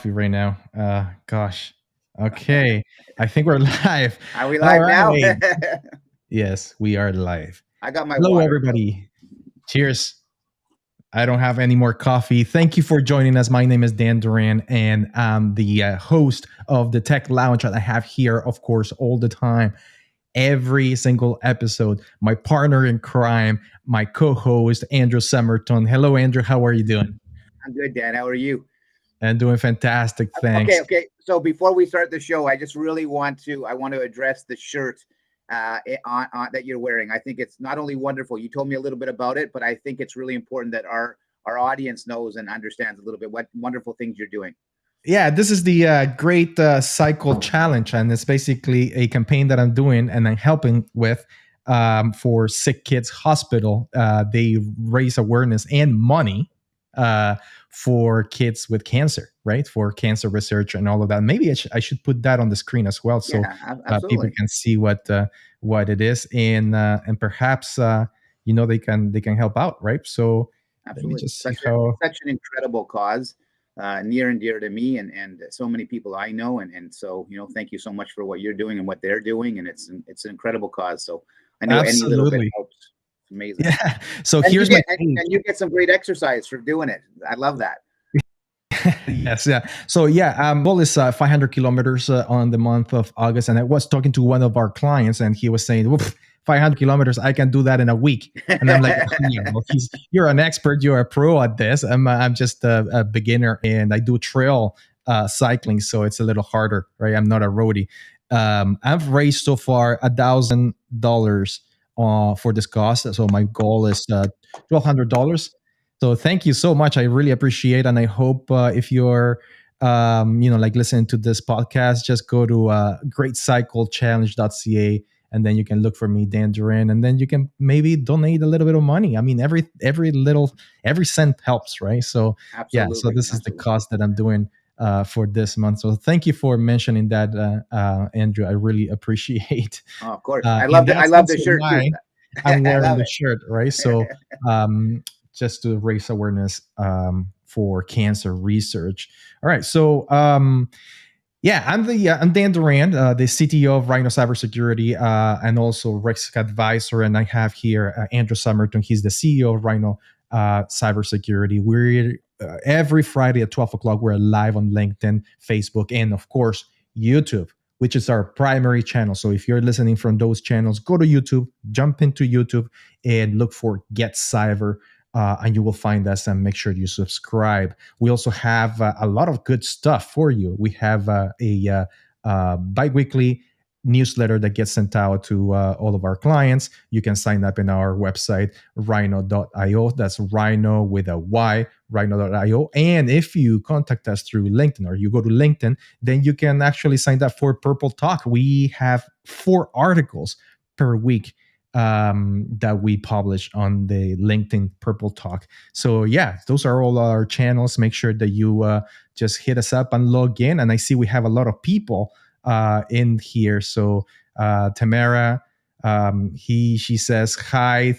Right now. Gosh. Okay. I think we're live. Are we All live now? right. Yes, we are live. I got my Hello, water. everybody. Cheers. I don't have any more coffee. Thank you for joining us. My name is Dan Duran, and I'm the host of the Tech Lounge that I have here, of course, all the time, every single episode. My partner in crime, my co host, Andrew Summerton. Hello, Andrew. How are you doing? I'm good, Dan. How are you? And doing fantastic. Okay, Thanks. okay. So before we start the show, I just really want to address the shirt that you're wearing. I think it's not only wonderful. You told me a little bit about it, but I think it's really important that our audience knows and understands a little bit what wonderful things you're doing. Yeah, this is the Great Cycle Challenge, and it's basically a campaign that I'm doing and I'm helping with for Sick Kids Hospital. They raise awareness and money uh, for kids with cancer, right? For cancer research and all of that. Maybe I should put that on the screen as well, so Yeah, people absolutely. can see what it is, and perhaps they can help out, right? So let me Absolutely. just see how. Such an incredible cause, near and dear to me, and so many people I know, and so thank you so much for what you're doing and what they're doing, and it's an incredible cause. So I know any little bit Absolutely. helps. It's amazing, Yeah. So and here's my page. you get some great exercise for doing it. I love that. Yes, yeah. So yeah, goal is 500 kilometers on the month of August, and I was talking to one of our clients, and he was saying, "Oof, 500 kilometers, I can do that in a week." And I'm like, "Yeah, well, you're an expert, you're a pro at this. I'm just a beginner, and I do trail cycling, so it's a little harder, right? I'm not a roadie. I've raised so far $1,000 for this cause, so my goal is $1,200. So thank you so much. I really appreciate, and I hope if you're, like listening to this podcast, just go to greatcyclechallenge.ca, and then you can look for me, Dan Duran, and then you can maybe donate a little bit of money. I mean, every cent helps, right? So yeah, so Absolutely, this is the absolutely. cost that I'm doing for this month. So thank you for mentioning that, Andrew. I really appreciate. Oh, of course, And I that's love the also shirt too. why I'm I wearing love the it. shirt, right? So just to raise awareness for cancer research. All right, so yeah, I'm Dan Durand, the CTO of Rhino Cybersecurity, and also risk advisor, and I have here Andrew Summerton. He's the CEO of Rhino Cybersecurity. We're every Friday at 12 o'clock. We're live on LinkedIn, Facebook, and of course YouTube, which is our primary channel. So if you're listening from those channels, go to YouTube, jump into YouTube, and look for Get Cyber. And you will find us, and make sure you subscribe. We also have a lot of good stuff for you. We have a bi-weekly newsletter that gets sent out to all of our clients. You can sign up in our website, rhino.io. That's rhino with a Y, rhino.io. And if you contact us through LinkedIn, or you go to LinkedIn, then you can actually sign up for Purple Talk. We have 4 articles per week that we publish on the LinkedIn Purple Talk. So yeah, those are all our channels. Make sure that you just hit us up and log in. And I see we have a lot of people in here. So Tamara, she says hi.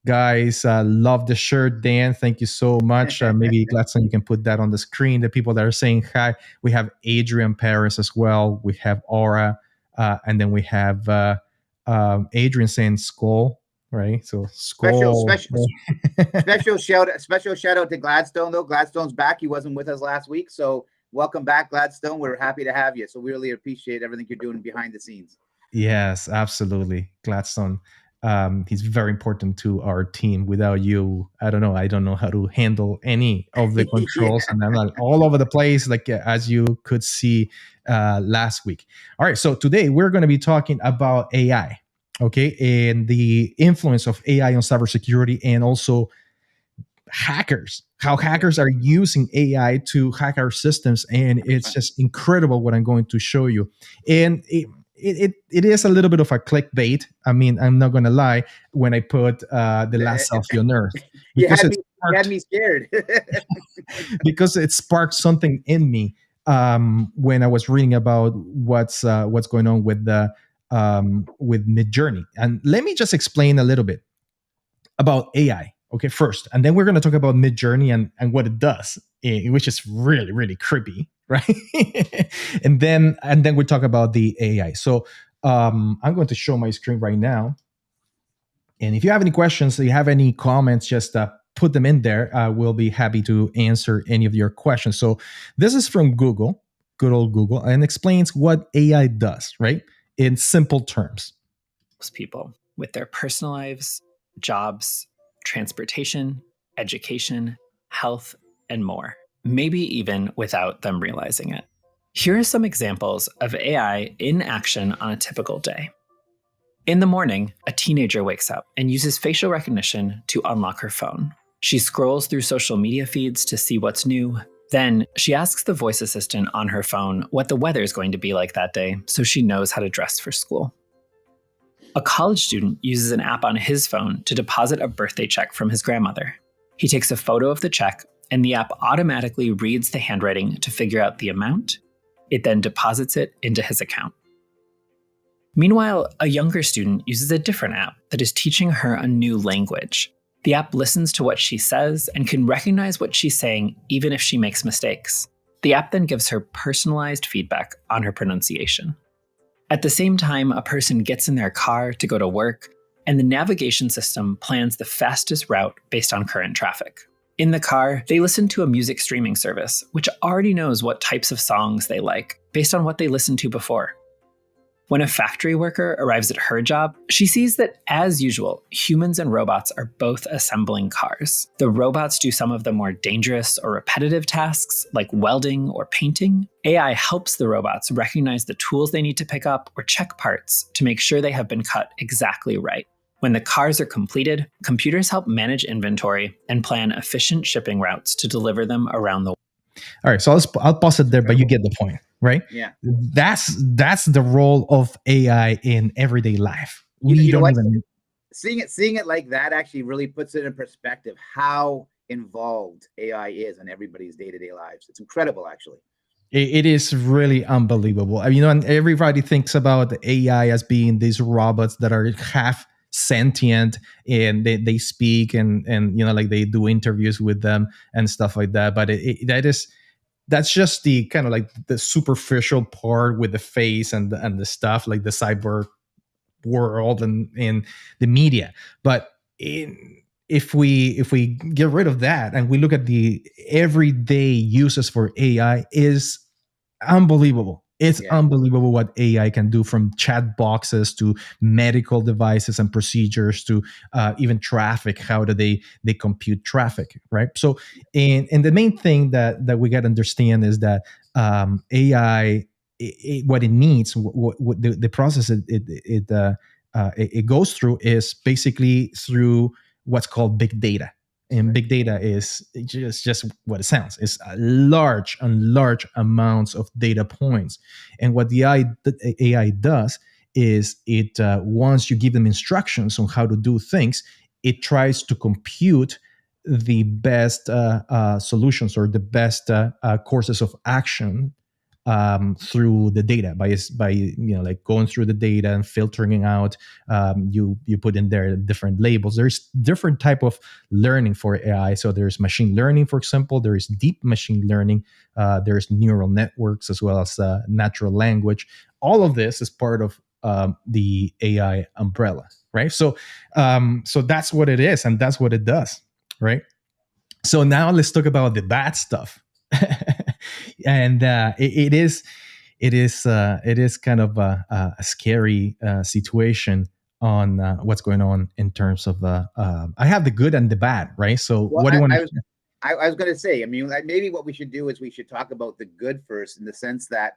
Guys, love the shirt, Dan. Thank you so much. Maybe Gladstone, you can put that on the screen. The people that are saying hi. We have Adrian Paris as well. We have Aura, and then we have Adrian saying skull, right? So special, skull. special, special shout out to Gladstone though. Gladstone's back. He wasn't with us last week, so welcome back, Gladstone. We're happy to have you. So we really appreciate everything you're doing behind the scenes. Yes, absolutely. Gladstone. He's very important to our team. Without you, I don't know. I don't know how to handle any of the Yeah, controls, and I'm not all over the place, like as you could see last week. All right, so today we're going to be talking about AI, okay, and the influence of AI on cybersecurity, and also hackers, how hackers are using AI to hack our systems. And it's 100%. just incredible what I'm going to show you. And it is a little bit of a clickbait. I mean, I'm not going to lie, when I put the last selfie on Earth, You because had it me, you had sparked, me scared. because it sparked something in me when I was reading about what's going on with Midjourney. And let me just explain a little bit about AI. Okay, first, and then we're going to talk about Midjourney and what it does, which is really, really creepy. right? and then we talk about the AI. So I'm going to show my screen right now. And if you have any questions, if you have any comments, just put them in there. We'll be happy to answer any of your questions. So this is from Google, good old Google, and explains what AI does, right? In simple terms. People with their personal lives, jobs, transportation, education, health, and more, maybe even without them realizing it. Here are some examples of AI in action on a typical day. In the morning, a teenager wakes up and uses facial recognition to unlock her phone. She scrolls through social media feeds to see what's new. Then she asks the voice assistant on her phone what the weather is going to be like that day so she knows how to dress for school. A college student uses an app on his phone to deposit a birthday check from his grandmother. He takes a photo of the check, and the app automatically reads the handwriting to figure out the amount. It then deposits it into his account. Meanwhile, a younger student uses a different app that is teaching her a new language. The app listens to what she says and can recognize what she's saying even if she makes mistakes. The app then gives her personalized feedback on her pronunciation. At the same time, a person gets in their car to go to work, and the navigation system plans the fastest route based on current traffic. In the car, they listen to a music streaming service, which already knows what types of songs they like based on what they listened to before. When a factory worker arrives at her job, she sees that, as usual, humans and robots are both assembling cars. The robots do some of the more dangerous or repetitive tasks, like welding or painting. AI helps the robots recognize the tools they need to pick up or check parts to make sure they have been cut exactly right. When the cars are completed, computers help manage inventory and plan efficient shipping routes to deliver them around the world. All right, so I'll pause it there, but you get the point, right? Yeah. That's the role of AI in everyday life. You know what? Seeing it like that actually really puts it in perspective how involved AI is in everybody's day-to-day lives. It's incredible, actually. It is really unbelievable. I mean, and everybody thinks about the AI as being these robots that are half sentient and they speak and like they do interviews with them and stuff like that. But that's just the kind of like the superficial part with the face and the stuff like the cyber world and the media. But if we get rid of that and we look at the everyday uses for AI, is unbelievable. It's unbelievable what AI can do, from chat boxes to medical devices and procedures to even traffic. How do they compute traffic, right? So, and the main thing that we got to understand is that AI, what it needs, what the process it goes through is basically through what's called big data. And big data is just what it sounds. It's large amounts of data points. And what the AI does is it once you give them instructions on how to do things, it tries to compute the best solutions or the best courses of action through the data by like going through the data and filtering out. You put in there different labels. There's different type of learning for AI. So there's machine learning, for example. There is deep machine learning. There's neural networks as well as natural language. All of this is part of the AI umbrella, right? So that's what it is, and that's what it does, right? So now let's talk about the bad stuff. And it is kind of a scary situation on what's going on in terms of I have the good and the bad, right? So what do you want to? I was going to say, I mean, maybe what we should do is we should talk about the good first, in the sense that,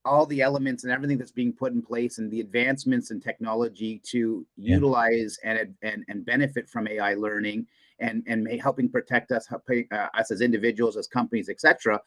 all the elements and everything that's being put in place and the advancements in technology to utilize and benefit from AI learning and helping protect us, us as individuals, as companies, etc.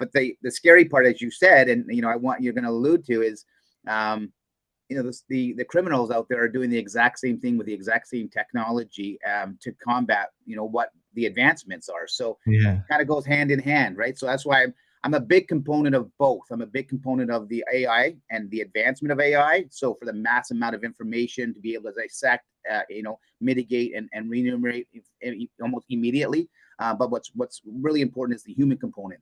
But the scary part, as you said, and you're going to allude to, is the criminals out there are doing the exact same thing with the exact same technology to combat what the advancements are. So it kind of goes hand in hand, right? So that's why I'm a big component of both. I'm a big component of the AI and the advancement of AI. So for the mass amount of information to be able to dissect, mitigate and remunerate almost immediately. But what's really important is the human component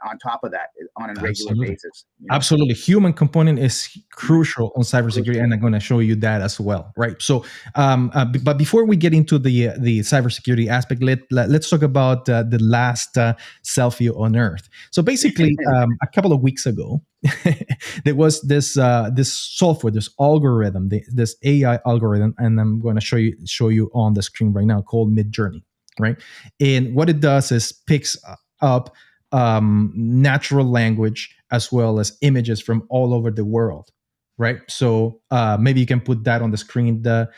on top of that on a regular Absolutely. basis. You know? Absolutely. Human component is crucial on cybersecurity, and I'm going to show you that as well, right? So, but before we get into the cybersecurity aspect, let's talk about the last selfie on Earth. So basically, a couple of weeks ago, there was this software, this algorithm, this AI algorithm, and I'm going to show you on the screen right now, called Midjourney, right? And what it does is picks up natural language as well as images from all over the world, right? So maybe you can put that on the screen. The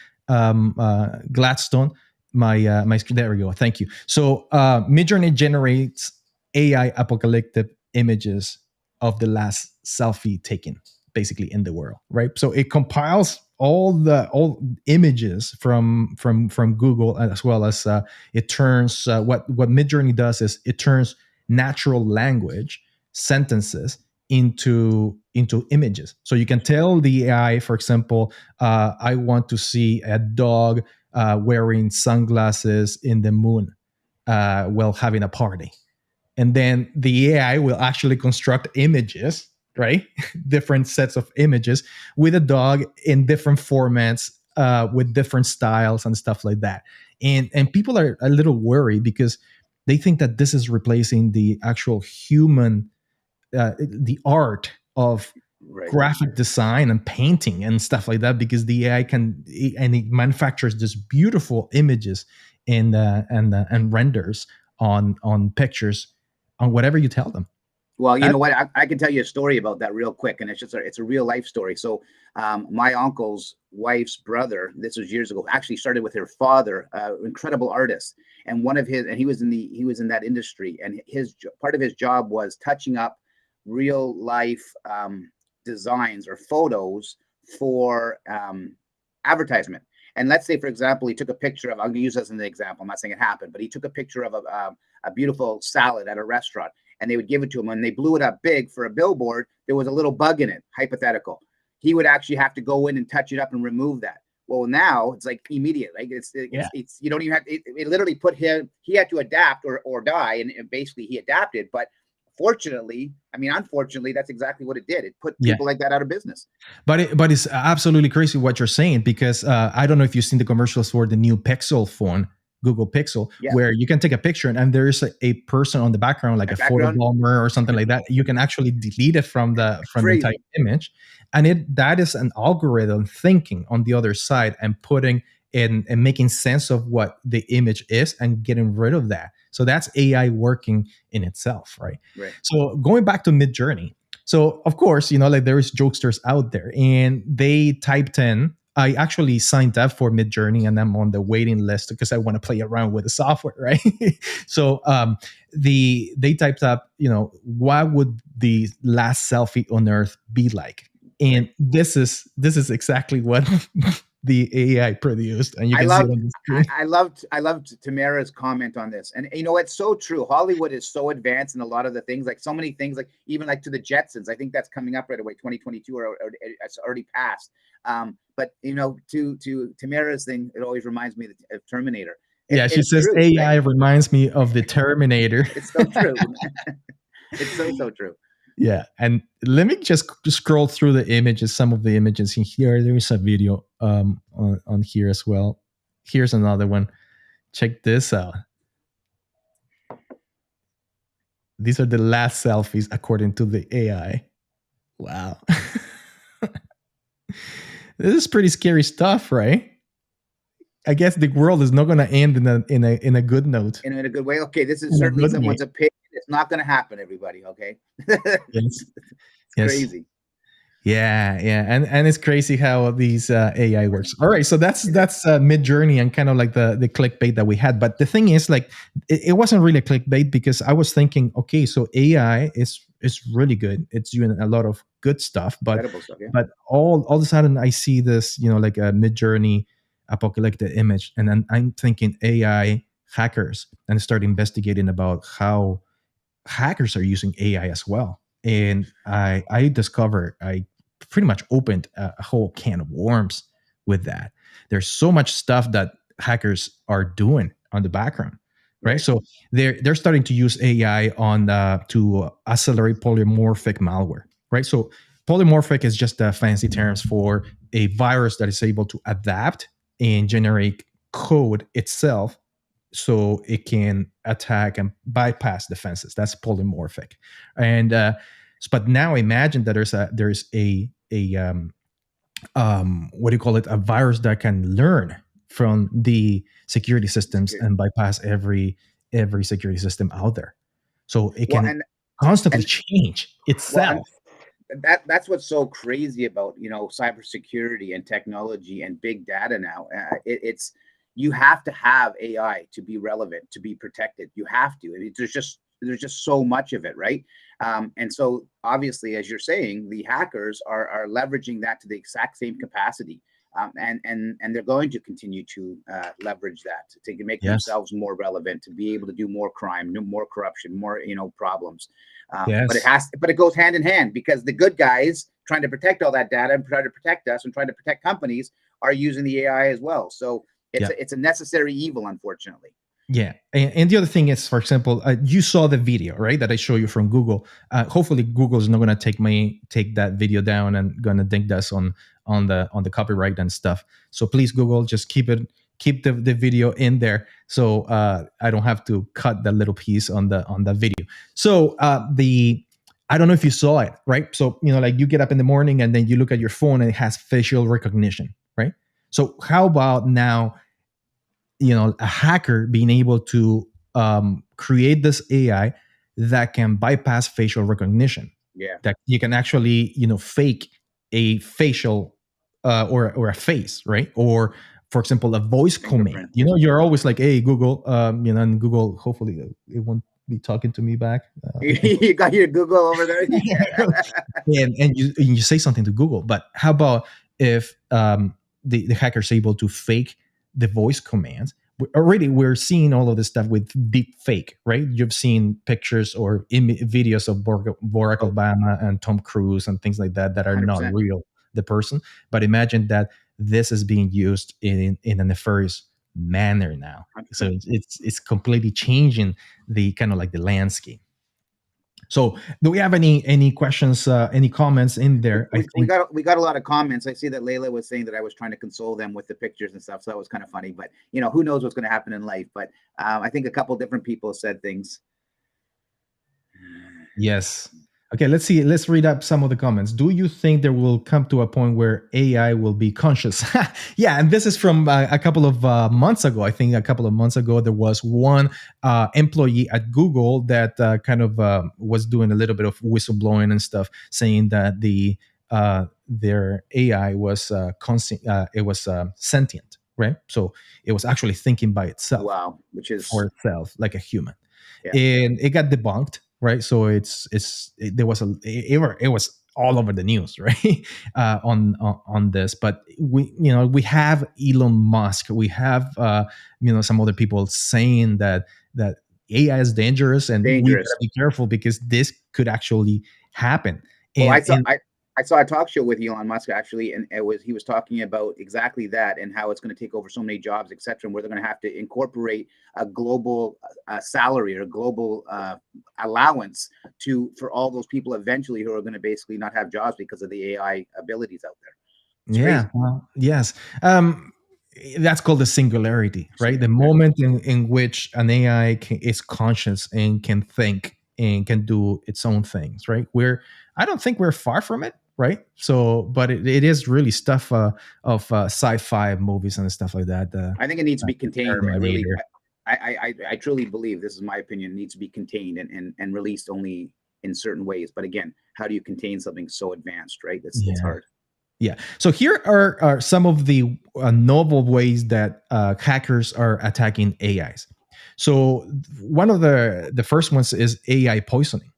Gladstone, my screen. There we go. Thank you. So Midjourney generates AI apocalyptic images of the last selfie taken, basically, in the world, right? So it compiles all images from Google, as well as it turns what Midjourney does is it turns natural language sentences into images. So you can tell the AI, for example, I want to see a dog wearing sunglasses in the moon while having a party. And then the AI will actually construct images, right? Different sets of images with a dog in different formats, with different styles and stuff like that. And people are a little worried because they think that this is replacing the actual human, the art of graphic design and painting and stuff like that, because the AI it manufactures this beautiful images and renders on pictures on whatever you tell them. Well, you know what? I can tell you a story about that real quick, and it's a real life story. So, my uncle's wife's brother, this was years ago, actually started with her father, incredible artist, and he was in that industry, and part of his job was touching up real life designs or photos for advertisement. And let's say, for example, he took a picture of, I'm going to use this as an example, I'm not saying it happened, but he took a picture of a beautiful salad at a restaurant, and they would give it to him. When they blew it up big for a billboard, there was a little bug in it, hypothetical. He would actually have to go in and touch it up and remove that. Well, now it's like immediate. Like it's you don't even have it literally put him, he had to adapt or die. And basically he adapted. But unfortunately, that's exactly what it did. It put people like that out of business. But it's absolutely crazy what you're saying, because I don't know if you've seen the commercials for the new Pixel phone, Google Pixel, where you can take a picture and there is a person on the background, like a photo bomber or something like that. You can actually delete it from the type image, and that is an algorithm thinking on the other side and putting in and making sense of what the image is and getting rid of that. So that's AI working in itself, right? So going back to Midjourney. So of course, like there is jokesters out there, and they typed in. I actually signed up for Midjourney, and I'm on the waiting list because I want to play around with the software, right? So they typed up, what would the last selfie on Earth be like? And this is exactly what the AI produced, and you can see it on the screen. I loved Tamara's comment on this, and it's so true. Hollywood is so advanced in a lot of the things, like so many things, like even like to the Jetsons. I think that's coming up right away, 2022, or it's already passed. But to Tamara's thing, it always reminds me of Terminator. She says true, AI reminds me of the Terminator. It's so true. It's so true. Yeah, and let me just scroll through the images. Some of the images in here. There is a video on here as well. Here's another one. Check this out. These are the last selfies according to the AI. Wow. This is pretty scary stuff, right? I guess the world is not going to end in a good note. In a good way. Okay, this is certainly someone's opinion. It's not going to happen, everybody. Okay. Yes. It's crazy. Yeah, and it's crazy how these AI works. All right, so that's Midjourney and kind of like the clickbait that we had. But the thing is, like, it wasn't really a clickbait, because I was thinking, okay, so AI is really good. It's doing a lot of good stuff, but all of a sudden I see this, like a Midjourney apocalyptic image, and then I'm thinking AI hackers, and start investigating about how hackers are using AI as well. And I discovered, I pretty much opened a whole can of worms with that. There's so much stuff that hackers are doing on the background. right? So they're starting to use AI on to accelerate polymorphic malware, right? So polymorphic is just fancy terms for a virus that is able to adapt and generate code itself so it can attack and bypass defenses. That's polymorphic. And but now imagine that there's what do you call it, a virus that can learn from the security systems and bypass every security system out there, so it can constantly change itself. That's what's so crazy about cybersecurity and technology and big data now. It's you have to have AI to be relevant, to be protected. You have to. I mean, there's just so much of it, right? And so obviously, as you're saying, the hackers are leveraging that to the exact same capacity, and they're going to continue to leverage that to make themselves more relevant, to be able to do more crime, more corruption, more problems. But it goes hand in hand, because the good guys trying to protect all that data and trying to protect us and trying to protect companies are using the AI as well. So it's a necessary evil, unfortunately. Yeah. And the other thing is, for example, you saw the video, right, that I showed you from Google. Hopefully Google is not going to take that video down and going to ding us on the copyright and stuff. So please, Google, just keep the video in there, so I don't have to cut that little piece on the video. So I don't know if you saw it, right? So like you get up in the morning and then you look at your phone and it has facial recognition, right? So how about now, a hacker being able to create this AI that can bypass facial recognition? Yeah, that you can actually fake a facial or a face, right? Or for example, a voice command. You're always like, hey Google, and Google, hopefully it won't be talking to me back. You got your Google over there. and you say something to Google, but how about if the hacker's able to fake the voice commands? Already we're seeing all of this stuff with deep fake, right? You've seen pictures or videos of Barack Obama and Tom Cruise and things like that are 100%. Not real, the person. But imagine that this is being used in a nefarious manner now. 100%. So it's completely changing the kind of like the landscape. So do we have any questions, any comments in there? We got a lot of comments. I see that Layla was saying that I was trying to console them with the pictures and stuff. So that was kind of funny, but who knows what's going to happen in life. But I think a couple different people said things. Yes. Okay, let's see. Let's read up some of the comments. Do you think there will come to a point where AI will be conscious? Yeah, and this is from a couple of months ago. I think a couple of months ago, there was one employee at Google that kind of was doing a little bit of whistleblowing and stuff, saying that their AI was sentient, right? So it was actually thinking by itself. Wow, which is for itself, like a human. Yeah. And it got debunked. Right, so it was all over the news, right? On this, but we have Elon Musk, we have some other people saying that AI is dangerous and we gotta be careful because this could actually happen. I saw a talk show with Elon Musk actually, and he was talking about exactly that and how it's going to take over so many jobs, etc., and where they're going to have to incorporate a global salary or a global allowance for all those people eventually who are going to basically not have jobs because of the AI abilities out there. It's crazy. Well, yes. That's called the singularity, right? The moment in which an AI is conscious and can think and can do its own things, right? I don't think we're far from it, right? So, but it is really stuff of sci-fi movies and stuff like that. I think it needs to be contained. I truly believe, this is my opinion, it needs to be contained and released only in certain ways. But again, how do you contain something so advanced, right? It's hard. Yeah. So here are some of the novel ways that hackers are attacking AIs. So one of the first ones is AI poisoning,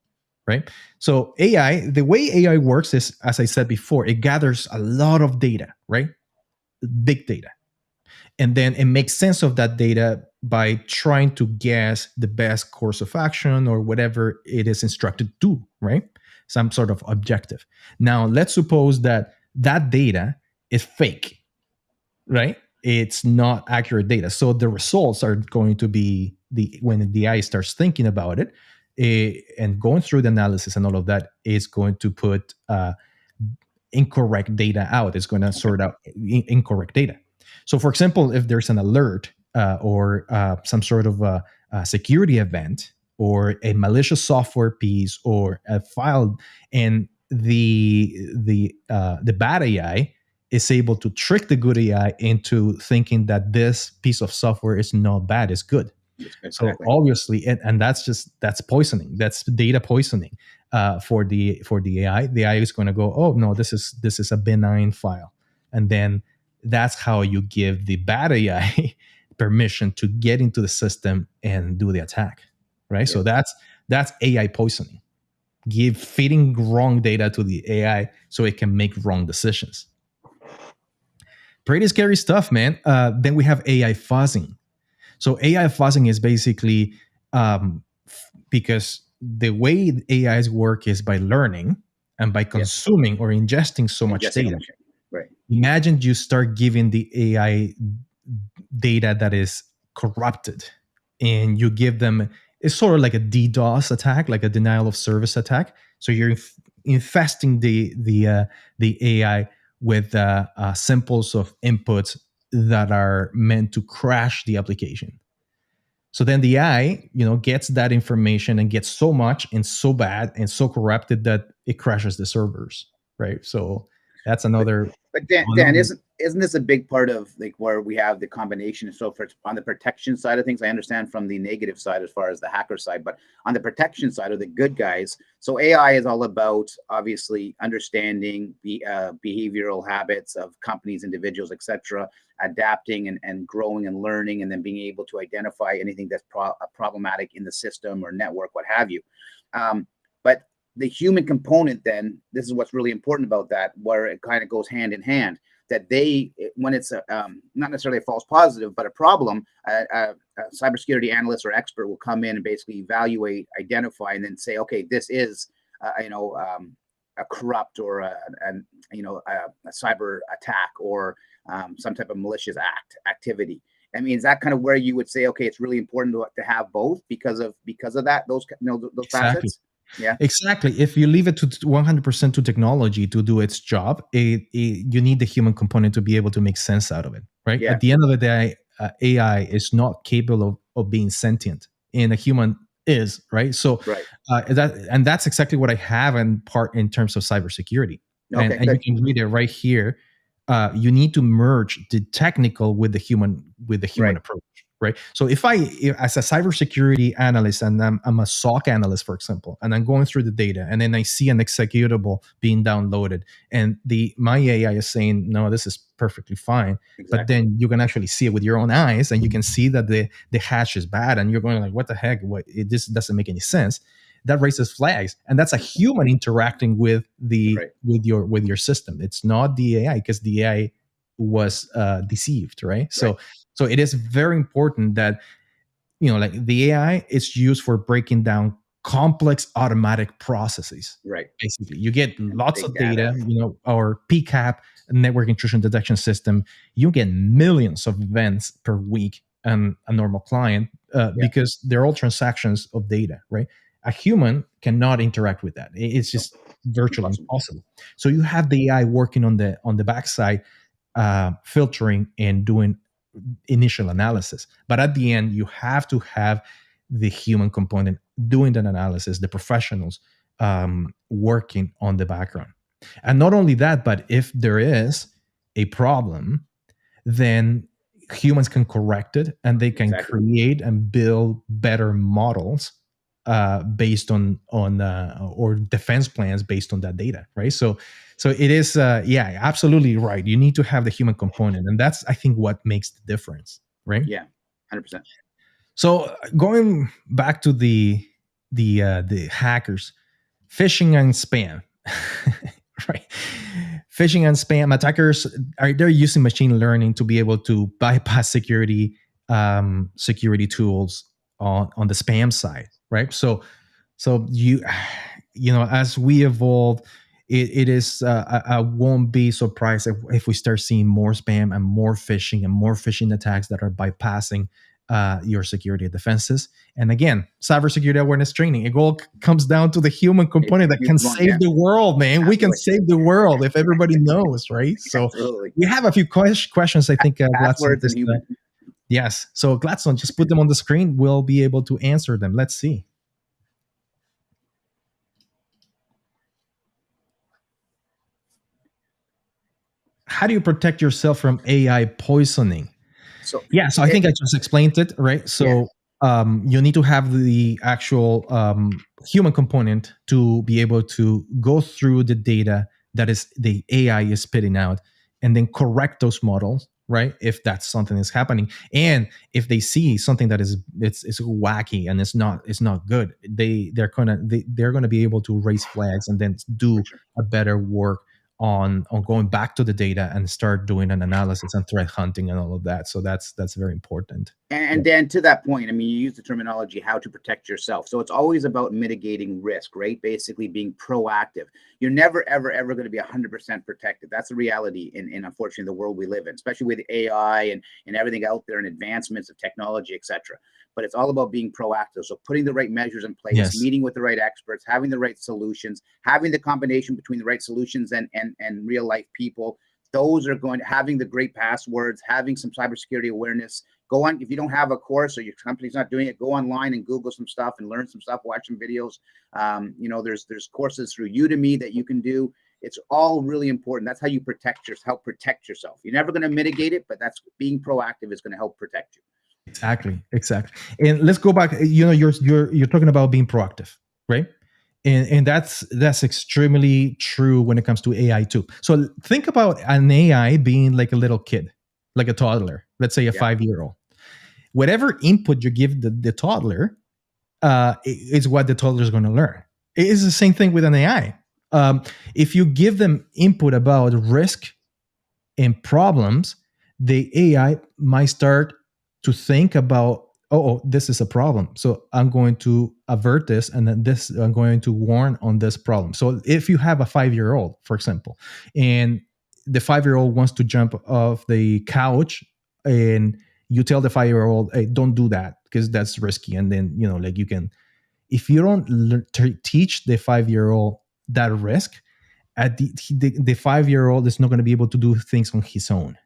right? So the way AI works is, as I said before, it gathers a lot of data, right? Big data. And then it makes sense of that data by trying to guess the best course of action or whatever it is instructed to do, right? Some sort of objective. Now, let's suppose that data is fake, right? It's not accurate data. So the results are going to be when the AI starts thinking about it, and going through the analysis and all of that, is going to put incorrect data out. It's going to sort out incorrect data. So, for example, if there's an alert or some sort of a security event or a malicious software piece or a file, and the bad AI is able to trick the good AI into thinking that this piece of software is not bad, it's good. Exactly. So obviously, and that's poisoning. That's data poisoning for the AI. The AI is going to go, oh no, this is a benign file, and then that's how you give the bad AI permission to get into the system and do the attack, right? Yes. So that's AI poisoning. Feeding wrong data to the AI so it can make wrong decisions. Pretty scary stuff, man. Then we have AI fuzzing. So AI fuzzing is basically because the way AIs work is by learning and by consuming or ingesting so much data. Right. Imagine you start giving the AI data that is corrupted, and you give them, it's sort of like a DDoS attack, like a denial of service attack. So you're infesting the AI with samples of inputs that are meant to crash the application. So then the AI, gets that information and gets so much and so bad and so corrupted that it crashes the servers, right? So that's another. But Dan, isn't this a big part of like where we have the combination? So for on the protection side of things, I understand from the negative side as far as the hacker side, but on the protection side of the good guys, so AI is all about obviously understanding the behavioral habits of companies, individuals, etc., adapting and growing and learning, and then being able to identify anything that's problematic in the system or network, what have you. But the human component, then, this is what's really important about that, where it kind of goes hand in hand, that when it's not necessarily a false positive, but a problem, a cybersecurity analyst or expert will come in and basically evaluate, identify, and then say, okay, this is, a corrupt or a cyber attack or some type of malicious activity. I mean, is that kind of where you would say, okay, it's really important to have both because of that, those facets? Yeah, exactly. If you leave it to 100% to technology to do its job, you need the human component to be able to make sense out of it, right? Yeah. At the end of the day, AI is not capable of being sentient, and a human is, right? So that's exactly what I have in terms of cybersecurity. Okay, and you can read it right here. You need to merge the technical with the human approach, right? So if as a cybersecurity analyst, and I'm a SOC analyst, for example, and I'm going through the data, and then I see an executable being downloaded, and my AI is saying, no, this is perfectly fine. Exactly. But then you can actually see it with your own eyes, and you can see that the hash is bad, and you're going like, what the heck? This doesn't make any sense. That raises flags, and that's a human interacting with with your system. It's not the AI, because the AI was deceived, right? So it is very important that like the AI is used for breaking down complex automatic processes. Right. Basically, you get lots of data. Our PCAP, network intrusion detection system, you get millions of events per week on a normal client because they're all transactions of data, right? A human cannot interact with that. It's just virtually impossible. So you have the AI working on the backside, filtering and doing initial analysis. But at the end, you have to have the human component doing that analysis, the professionals working on the background. And not only that, but if there is a problem, then humans can correct it, and they can create and build better models based on or defense plans based on that data, right? So it is absolutely right. You need to have the human component, and that's, I think, what makes the difference, right? Yeah, 100%. So going back to the hackers, phishing and spam, right? Phishing and spam attackers they're using machine learning to be able to bypass security tools on the spam side, right? So you as we evolve, it is I won't be surprised if we start seeing more spam and more phishing attacks that are bypassing your security defenses. And again, cybersecurity awareness training. It all comes down to the human component that can save the world, man. We can save the world if everybody knows, right? So we have a few questions, I think. Passwords and human. Yes. So Gladstone, just put them on the screen. We'll be able to answer them. Let's see. How do you protect yourself from AI poisoning? So I think I just explained it, right? So you need to have the actual human component to be able to go through the data that is the AI is spitting out, and then correct those models, right? If that's something that's happening, and if they see something that is it's wacky and it's not good, they're gonna be able to raise flags and then do a better work on going back to the data and start doing an analysis and threat hunting and all of that. So that's very important. And Dan, to that point, I mean, you use the terminology how to protect yourself. So it's always about mitigating risk, right? Basically being proactive. You're never, ever going to be 100% protected. That's the reality in unfortunately the world we live in, especially with AI and everything out there and advancements of technology, etc. But it's all about being proactive. So putting the right measures in place, meeting with the right experts, having the right solutions, having the combination between the right solutions and real life people. Those are going to having the great passwords, having some cybersecurity awareness. Go on, if you don't have a course or your company's not doing it, go online and Google some stuff and learn some stuff, watch some videos. There's courses through Udemy that you can do. It's all really important. That's how you help protect yourself. You're never going to mitigate it, but that's being proactive is going to help protect you. Exactly. And let's go back. You're talking about being proactive, right? And that's extremely true when it comes to AI too. So think about an AI being like a little kid, like a toddler, let's say a 5-year-old. Whatever input you give the toddler is what the toddler is going to learn. It is the same thing with an AI. If you give them input about risk and problems, the AI might start to think about, this is a problem. So I'm going to avert this, and then I'm going to warn on this problem. So if you have a 5-year-old, for example, and the 5-year-old wants to jump off the couch, and you tell the 5-year-old, hey, don't do that because that's risky. And then, you can, if you don't teach the 5-year-old that risk, at the 5-year-old is not going to be able to do things on his own.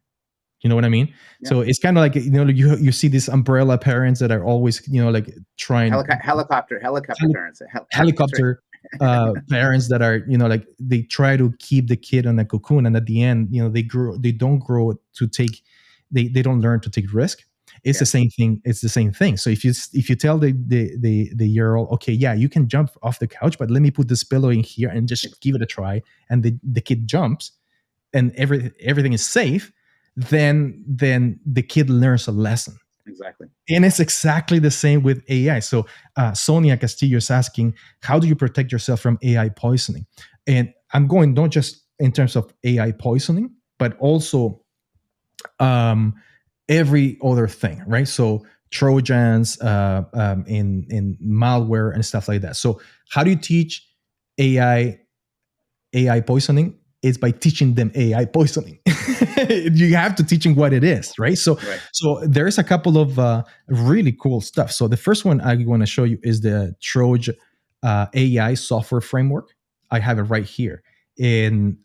You know what I mean? Yeah. So it's kind of like, you see these umbrella parents that are always, trying helicopter parents, helicopter parents that are, they try to keep the kid on a cocoon, and at the end, they don't grow to take, they don't learn to take risk. It's the same thing. It's the same thing. So if you tell the year-old, okay, yeah, you can jump off the couch, but let me put this pillow in here and just give it a try, and the kid jumps, and everything is safe. Then the kid learns a lesson. Exactly. And it's exactly the same with AI. So Sonia Castillo is asking, how do you protect yourself from AI poisoning? And I'm going not just in terms of AI poisoning, but also every other thing, right? So Trojans in malware and stuff like that. So how do you teach AI poisoning? Is by teaching them AI poisoning. You have to teach them what it is, right? So there's a couple of really cool stuff. So the first one I want to show you is the Troj AI software framework. I have it right here, and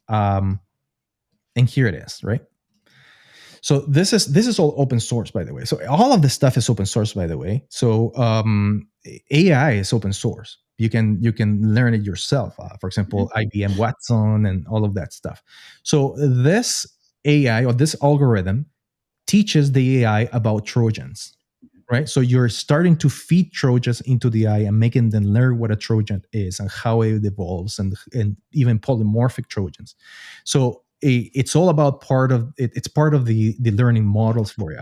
here it is, right? So this is all open source, by the way. So all of this stuff is open source, by the way. So AI is open source. You can learn it yourself. For example, IBM Watson and all of that stuff. So this AI or this algorithm teaches the AI about Trojans, right? So you're starting to feed Trojans into the AI and making them learn what a Trojan is and how it evolves, and even polymorphic Trojans. So it's all about it's part of the learning models for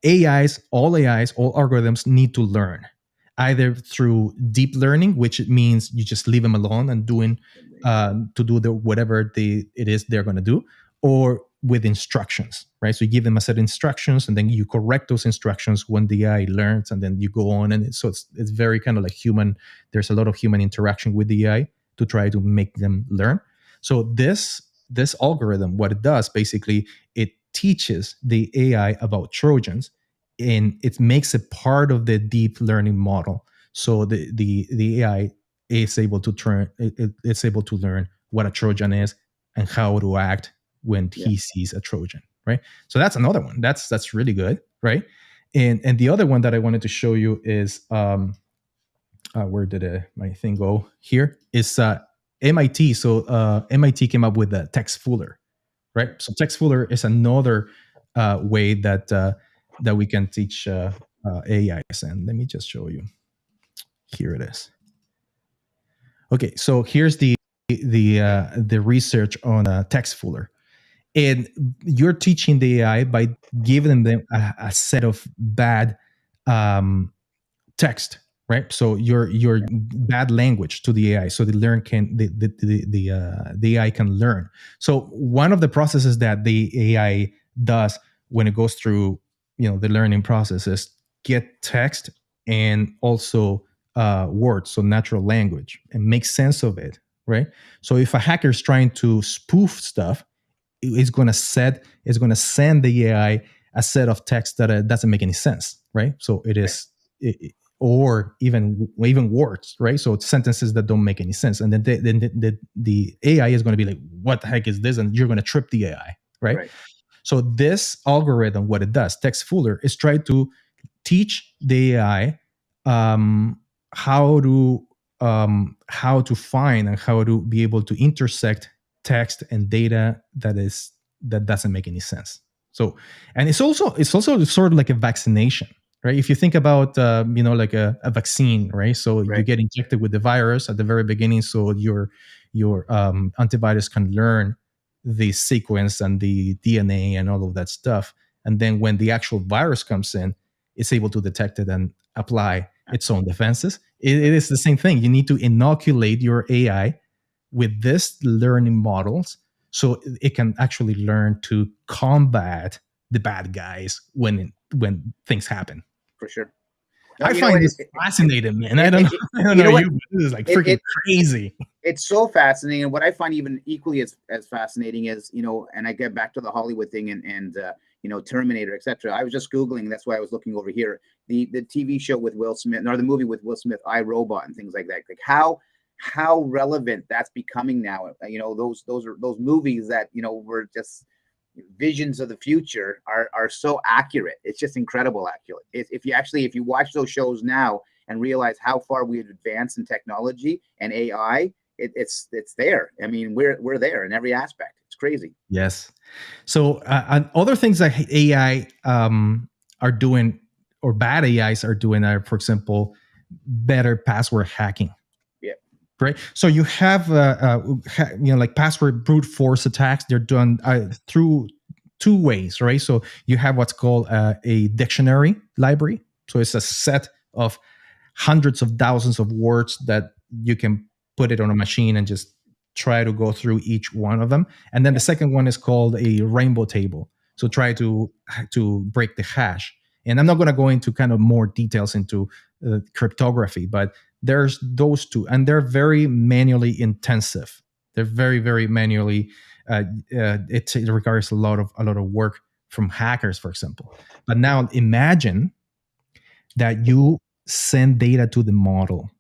AI. All algorithms need to learn, either through deep learning, which means you just leave them alone and to do whatever it is they're going to do, or with instructions, right? So you give them a set of instructions, and then you correct those instructions when the AI learns, and then you go on. And so it's very kind of like human. There's a lot of human interaction with the AI to try to make them learn. So this algorithm, what it does, basically, it teaches the AI about Trojans, and it makes it part of the deep learning model. So the AI is able to it's able to learn what a Trojan is and how to act when he sees a Trojan, right? So that's another one. That's really good, right? And the other one that I wanted to show you is where did my thing go? Here is MIT. So MIT came up with the text fooler, right? So text fooler is another way that that we can teach AIs. And let me just show you. Here it is. Okay, so here's the research on text fooler, and you're teaching the AI by giving them a set of bad text, right? So your bad language to the AI, so the AI can learn. So one of the processes that the AI does when it goes through the learning process is get text and also words, so natural language, and make sense of it, right? So if a hacker is trying to spoof stuff, it's going to send the AI a set of text that doesn't make any sense, right? So it is, or even words, right? So it's sentences that don't make any sense, and then the AI is going to be like, "What the heck is this?" And you're going to trip the AI, right? So this algorithm, what it does, text fooler, is try to teach the AI how to find and how to be able to intersect text and data that doesn't make any sense. So, and it's also sort of like a vaccination, right? If you think about like a vaccine, right? So you get injected with the virus at the very beginning, so your antivirus can learn the sequence and the DNA and all of that stuff, and then when the actual virus comes in, it's able to detect it and apply its own defenses. It is the same thing. You need to inoculate your AI with this learning models so it can actually learn to combat the bad guys when things happen. For sure. No, I find this fascinating, man. I don't know. This is like freaking crazy. It's so fascinating. And what I find even equally as fascinating is, and I get back to the Hollywood thing and Terminator, etc. I was just Googling. That's why I was looking over here. The TV show with Will Smith, or the movie with Will Smith, I, Robot, and things like that. Like how relevant that's becoming now. Those movies that were just visions of the future are so accurate. It's just incredible accurate. If you watch those shows now and realize how far we've advanced in technology and AI, it's there. I mean, we're there in every aspect. It's crazy. Yes. So other things that AI are doing, or bad AIs are doing, are, for example, better password hacking. Yeah. Right. So you have like password brute force attacks. They're done through two ways, right? So you have what's called a dictionary library. So it's a set of hundreds of thousands of words that you can put it on a machine and just try to go through each one of them. And then the second one is called a rainbow table. So try to break the hash. And I'm not going to go into kind of more details into cryptography, but there's those two, and they're very manually intensive. They're very, very manually. It requires a lot of work from hackers, for example. But now imagine that you send data to the model,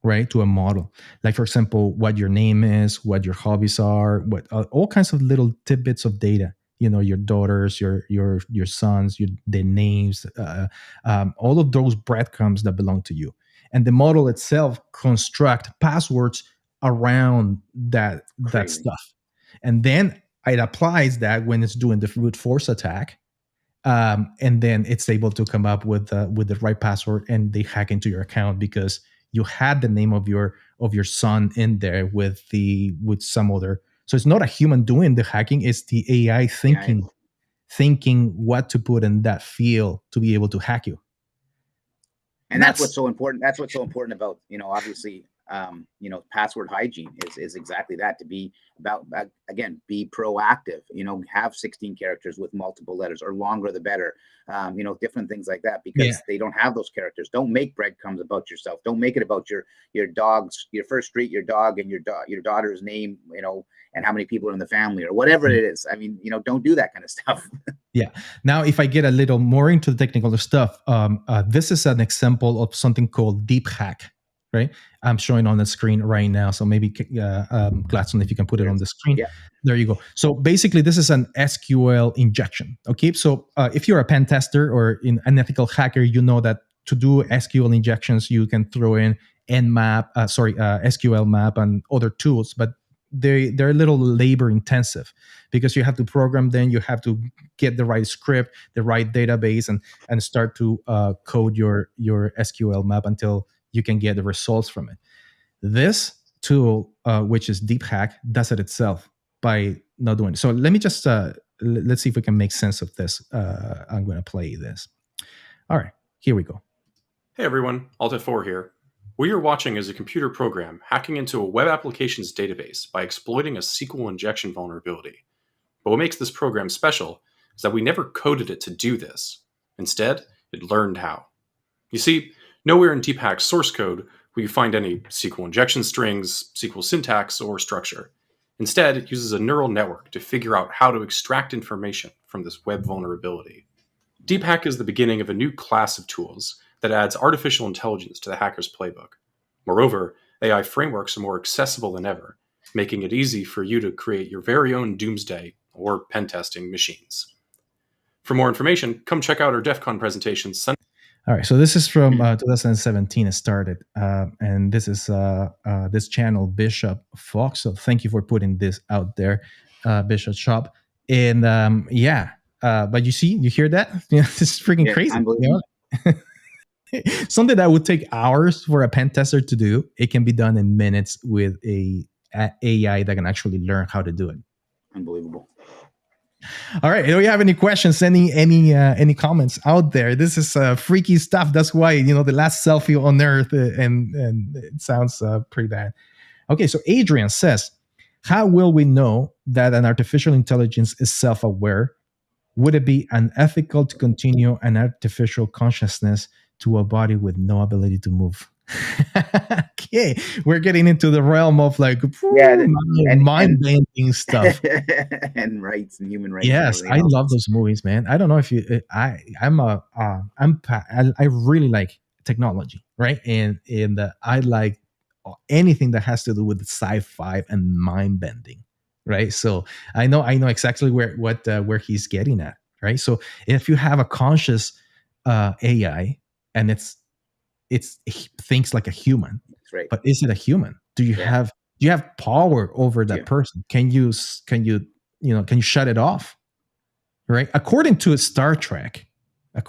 right? To a model, like, for example, what your name is, what your hobbies are, what all kinds of little tidbits of data. Your daughters, your sons, their names, all of those breadcrumbs that belong to you. And the model itself construct passwords around that stuff, and then it applies that when it's doing the brute force attack. And then it's able to come up with the right password, and they hack into your account because you had the name of your son in there with some other. So it's not a human doing the hacking; it's the AI thinking what to put in that field to be able to hack you. And that's what's so important. That's what's so important about obviously password hygiene is exactly that, to be about, again, be proactive, have 16 characters with multiple letters, or longer the better, different things like that, because they don't have those characters. Don't make breadcrumbs about yourself. Don't make it about your dog's, your first street, your dog, and your daughter's name, and how many people are in the family, or whatever it is. I mean, don't do that kind of stuff. Yeah. Now, if I get a little more into the technical stuff, this is an example of something called deep hack, right? I'm showing on the screen right now. So maybe Gladstone, if you can put it on the screen. Yeah. There you go. So basically, this is an SQL injection. Okay. So if you're a pen tester or an ethical hacker, you know that to do SQL injections, you can throw in SQL map and other tools, but they're a little labor intensive, because you have to program them, you have to get the right script, the right database, and start to code your SQL map until you can get the results from it. This tool, which is Deep Hack, does it itself by not doing it. So let me just let's see if we can make sense of this. I'm going to play this. All right, here we go. Hey everyone, Alt4 here. What you're watching is a computer program hacking into a web applications database by exploiting a SQL injection vulnerability. But what makes this program special is that we never coded it to do this. Instead, it learned how. You see, nowhere in Deep Hack's source code will you find any SQL injection strings, SQL syntax, or structure. Instead, it uses a neural network to figure out how to extract information from this web vulnerability. Deep Hack is the beginning of a new class of tools that adds artificial intelligence to the hacker's playbook. Moreover, AI frameworks are more accessible than ever, making it easy for you to create your very own doomsday or pen testing machines. For more information, come check out our DEF CON presentation Sunday. All right, so this is from 2017. It started, and this is this channel, Bishop Fox. So thank you for putting this out there, Bishop Shop. And but you hear that? This is freaking crazy. Something that would take hours for a pen tester to do, it can be done in minutes with a AI that can actually learn how to do it. Unbelievable. All right. Do you have any questions? Any comments out there? This is freaky stuff. That's why the last selfie on Earth, and it sounds pretty bad. Okay. So Adrian says, how will we know that an artificial intelligence is self-aware? Would it be unethical to continue an artificial consciousness to a body with no ability to move? Okay, we're getting into the realm of mind-bending stuff and rights and human rights. Yes, I love those movies, man. I don't know if you, I really like technology, right? And I like anything that has to do with sci-fi and mind-bending, right? So I know exactly where he's getting at, right? So if you have a conscious AI and it thinks like a human, right? But is it a human? Do you have power over that person? Can you shut it off? Right? According to Star Trek, you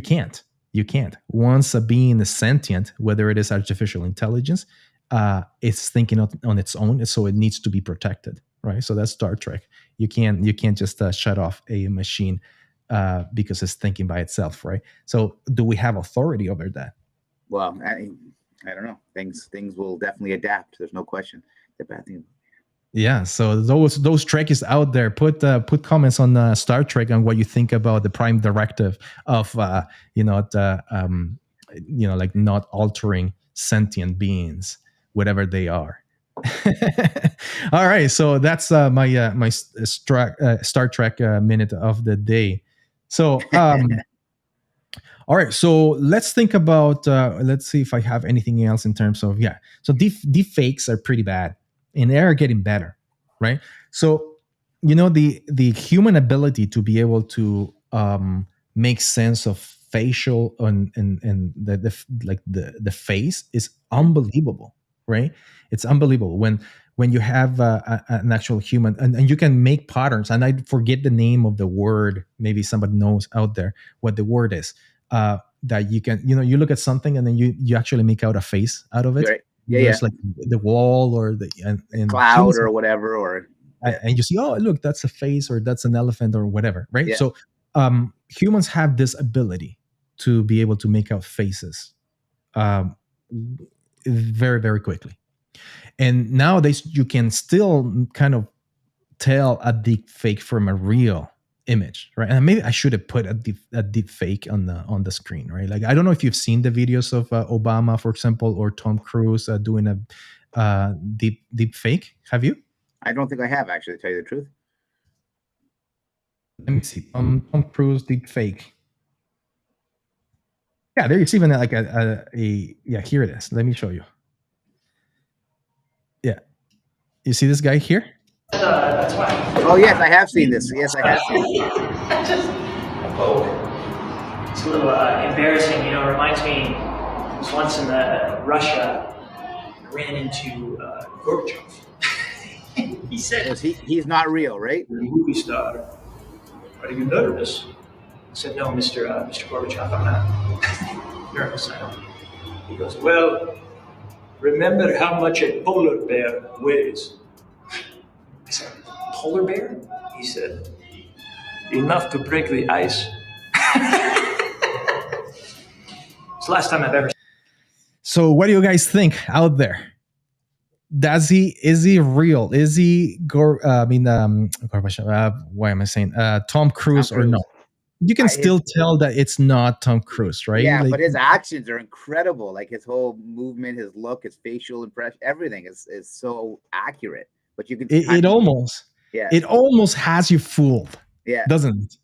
can't. Once a being is sentient, whether it is artificial intelligence, it's thinking on its own, so it needs to be protected, right? So that's Star Trek. You can't just shut off a machine because it's thinking by itself, right? So do we have authority over that? Well, I don't know. Things will definitely adapt. There's no question. The bad thing. Yeah. So those Trekkies out there, put comments on Star Trek on what you think about the Prime Directive of like not altering sentient beings, whatever they are. All right. So that's my Star Trek minute of the day. So all right, so let's think about let's see if I have anything else in terms of so deep fakes are pretty bad and they are getting better, right? So the human ability to be able to make sense of facial and the face is unbelievable, right? It's unbelievable when you have an actual human and you can make patterns. And I forget the name of the word. Maybe somebody knows out there what the word is. That you can, you look at something and then you actually make out a face out of it. Right. Yeah, It's like the wall or the and cloud or whatever, and you see, oh, look, that's a face or that's an elephant or whatever, right? Yeah. So humans have this ability to be able to make out faces. very, very quickly. And nowadays, you can still kind of tell a deep fake from a real image, right? And maybe I should have put a deep fake on the screen, right? Like, I don't know if you've seen the videos of Obama, for example, or Tom Cruise doing a deep fake. Have you? I don't think I have, actually, to tell you the truth. Let me see. Tom Cruise deep fake. Yeah, there's even like a yeah, here it is. Let me show you. Yeah. You see this guy here? That's why. Oh, yes, I have seen this. Yes, I have seen it. Just a poke. It's a little embarrassing, you know. It reminds me, I was once in Russia, I ran into Gorbachev. He said, He's not real, right? "You're a movie star. Are you nervous?" I said, "No, Mr. Gorbachev, I'm not nervous. I don't." He goes, "Well, remember how much a polar bear weighs." I said, "Polar bear?" He said, "Enough to break the ice." It's the last time I've ever. So what do you guys think out there? Is he real? Is he Gorbachev? Why am I saying Tom Cruise or no? You can still tell that it's not Tom Cruise, right? Yeah, like, but his actions are incredible. Like his whole movement, his look, his facial impression, everything is so accurate. But you can it almost has you fooled. Yeah, doesn't it?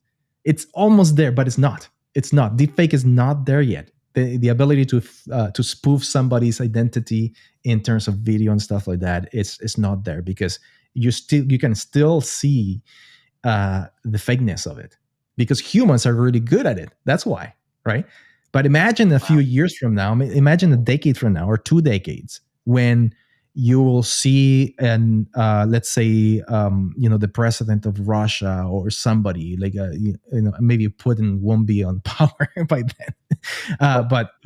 It's almost there, but it's not. It's not. Deepfake is not there yet. The ability to spoof somebody's identity in terms of video and stuff like that, it's not there, because you can still see the fakeness of it, because humans are really good at it. That's why, right? But imagine a few years from now, imagine a decade from now or 2 decades, when you will see, and let's say, the president of Russia or somebody like, maybe Putin won't be on power by then,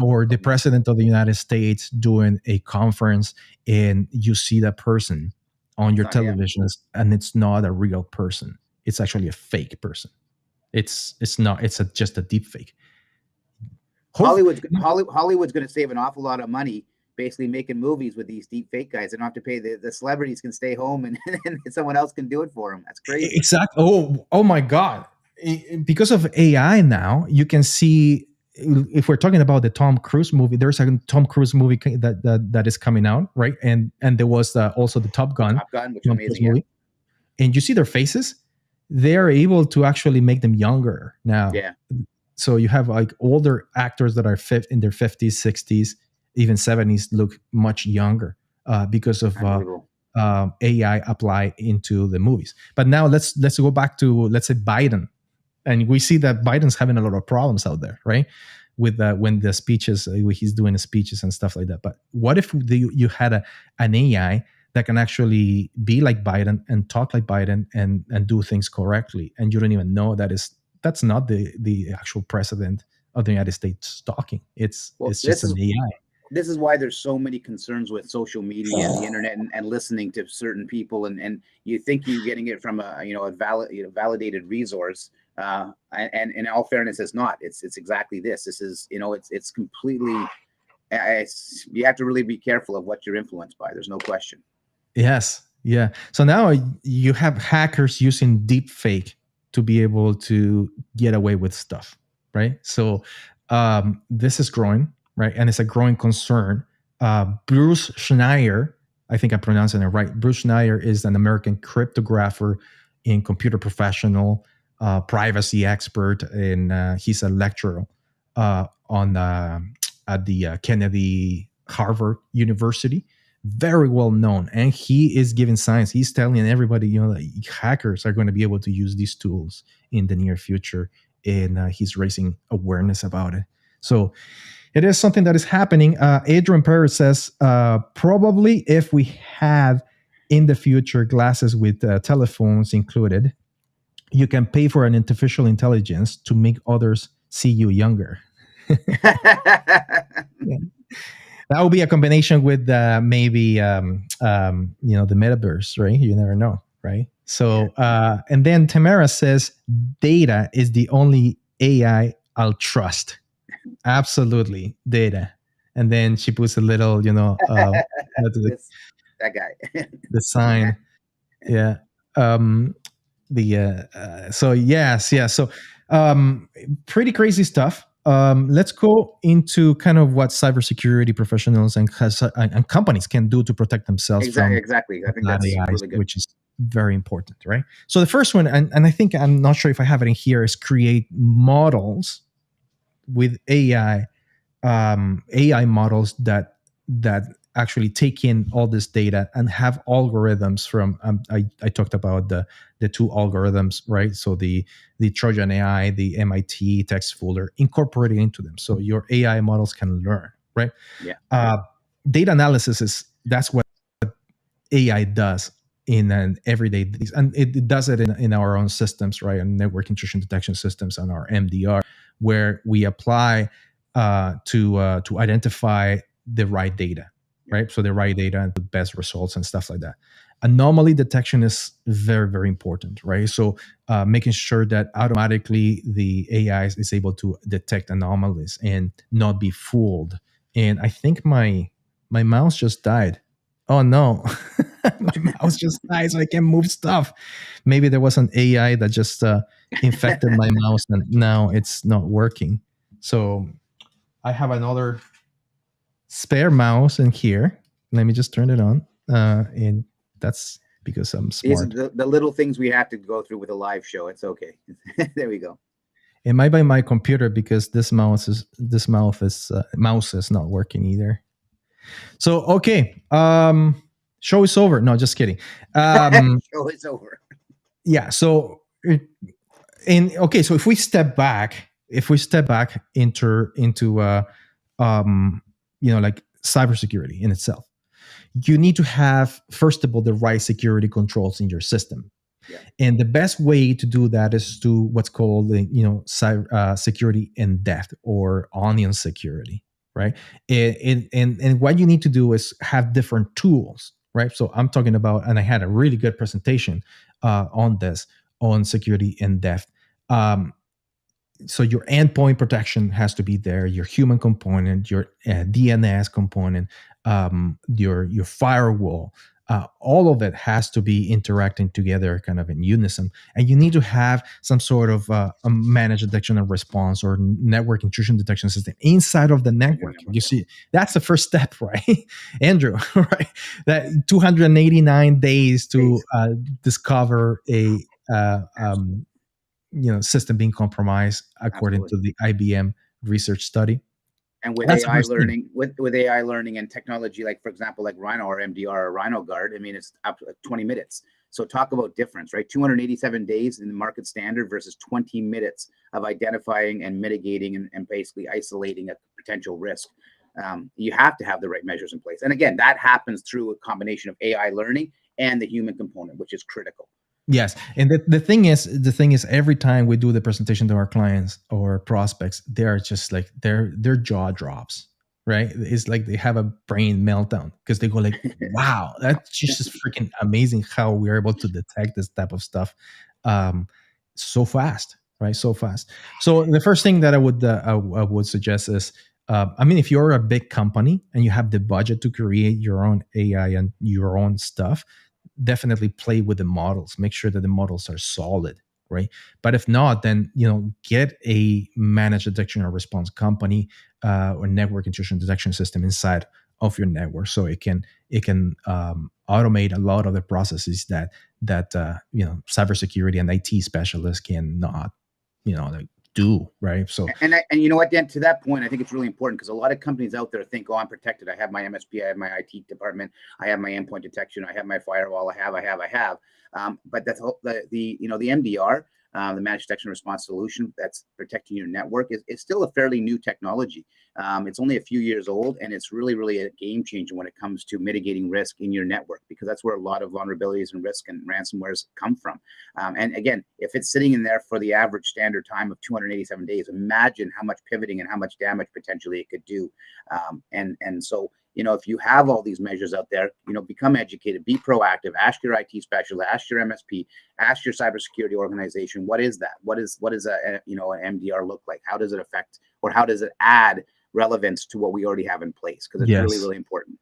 or the president of the United States doing a conference, and you see that person on your television, and it's not a real person. It's actually a fake person. It's not. It's just a deep fake. Hollywood's going to save an awful lot of money basically making movies with these deep fake guys. They don't have to pay. The celebrities can stay home and someone else can do it for them. That's crazy. Exactly. Oh my God. Because of AI now, you can see, if we're talking about the Tom Cruise movie, there's a Tom Cruise movie that is coming out, right? And there was also the Top Gun, which is amazing. movie. And you see their faces. They're able to actually make them younger now. Yeah. So you have like older actors that are in their 50s, 60s, even 70s, look much younger because of AI applied into the movies. But now let's go back to, let's say, Biden. And we see that Biden's having a lot of problems out there, right? With when the speeches, he's doing the speeches and stuff like that. But what if you had an AI that can actually be like Biden and talk like Biden and do things correctly, and you don't even know that's not the actual president of the United States talking. It's just an AI. This is why there's so many concerns with social media and the internet and listening to certain people, and you think you're getting it from a validated resource, and in all fairness, it's not. It's exactly this. This is it's completely. You have to really be careful of what you're influenced by. There's no question. Yes. Yeah. So now you have hackers using deepfake to be able to get away with stuff, right? So this is growing, right? And it's a growing concern. Bruce Schneier, I think I'm pronouncing it right. Bruce Schneier is an American cryptographer and computer professional, privacy expert, and he's a lecturer at the Kennedy Harvard University. Very well known, and he is giving signs. He's telling everybody, that hackers are going to be able to use these tools in the near future, and he's raising awareness about it. So it is something that is happening. Adrian Perez says, probably if we have in the future glasses with telephones included, you can pay for an artificial intelligence to make others see you younger. Yeah. That will be a combination with maybe the metaverse, right? You never know, right? So and then Tamara says data is the only AI I'll trust. Absolutely, data. and then she puts a little, That guy. the sign. Yeah. So yes, yeah. So pretty crazy stuff. Let's go into kind of what cybersecurity professionals and companies can do to protect themselves Exactly. I think from that's AI, really good. which is very important, right? So the first one, and I think I'm not sure if I have it in here, is create models with AI models that actually take in all this data and have algorithms from. I talked about the two algorithms, right? So the Trojan AI, the MIT text folder, incorporated into them, so your AI models can learn, right? Yeah. Data analysis that's what AI does in an everyday, and it does it in our own systems, right? And network intrusion detection systems on our MDR, where we apply to identify the right data, right? So the right data and the best results and stuff like that. Anomaly detection is very, very important, right? So making sure that automatically the AI is able to detect anomalies and not be fooled. And I think my mouse just died. Oh no. My mouse just died, so I can't move stuff. Maybe there was an AI that just infected my mouse, and now it's not working. So I have another spare mouse in here. Let me just turn it on. And that's because I'm These smart. are the little things we have to go through with a live show. It's okay. There we go. It might be my computer, because this mouse is not working either. So okay, show is over. No, just kidding. Show is over. Yeah. So okay, so if we step back into like cybersecurity in itself, you need to have, first of all, the right security controls in your system. Yeah. And the best way to do that is to what's called cyber security in depth, or onion security, right? And what you need to do is have different tools, right? So I'm talking about, and I had a really good presentation on this, on security in depth. So your endpoint protection has to be there, your human component, your DNS component, your firewall. All of it has to be interacting together kind of in unison. And you need to have some sort of a managed detection and response, or network intrusion detection system inside of the network. You see, that's the first step, right? Andrew, right? That 289 days to discover a system being compromised, according Absolutely. to the IBM research study. And with That's AI learning, with AI learning and technology, like for example, like Rhino or MDR or Rhino Guard, I mean, it's up to 20 minutes. So talk about difference, right? 287 days in the market standard versus 20 minutes of identifying and mitigating and basically isolating a potential risk. You have to have the right measures in place. And again, that happens through a combination of AI learning and the human component, which is critical. Yes, and the thing is, every time we do the presentation to our clients or prospects, they are just like their jaw drops, right? It's like they have a brain meltdown, because they go like, "Wow, that's just freaking amazing how we're able to detect this type of stuff so fast, right? So fast." So the first thing that I would suggest is, if you're a big company and you have the budget to create your own AI and your own stuff, definitely play with the models. Make sure that the models are solid, right? But if not, then get a managed detection or response company or network intrusion detection system inside of your network, so it can automate a lot of the processes that cybersecurity and IT specialists cannot do, right? So and you know what, Dan, to that point, I think it's really important, because a lot of companies out there think, oh, I'm protected. I have my MSP, I have my IT department, I have my endpoint detection, I have my firewall, I have. But that's the MDR, the managed detection response solution that's protecting your network, is still a fairly new technology. It's only a few years old, and it's really, really a game changer when it comes to mitigating risk in your network, because that's where a lot of vulnerabilities and risk and ransomwares come from. And again, if it's sitting in there for the average standard time of 287 days, imagine how much pivoting and how much damage potentially it could do. And so, if you have all these measures out there, become educated, be proactive, ask your IT specialist, ask your MSP, ask your cybersecurity organization, what is that? What is a an MDR look like? How does it affect, or how does it add relevance to what we already have in place, because it's really, really important.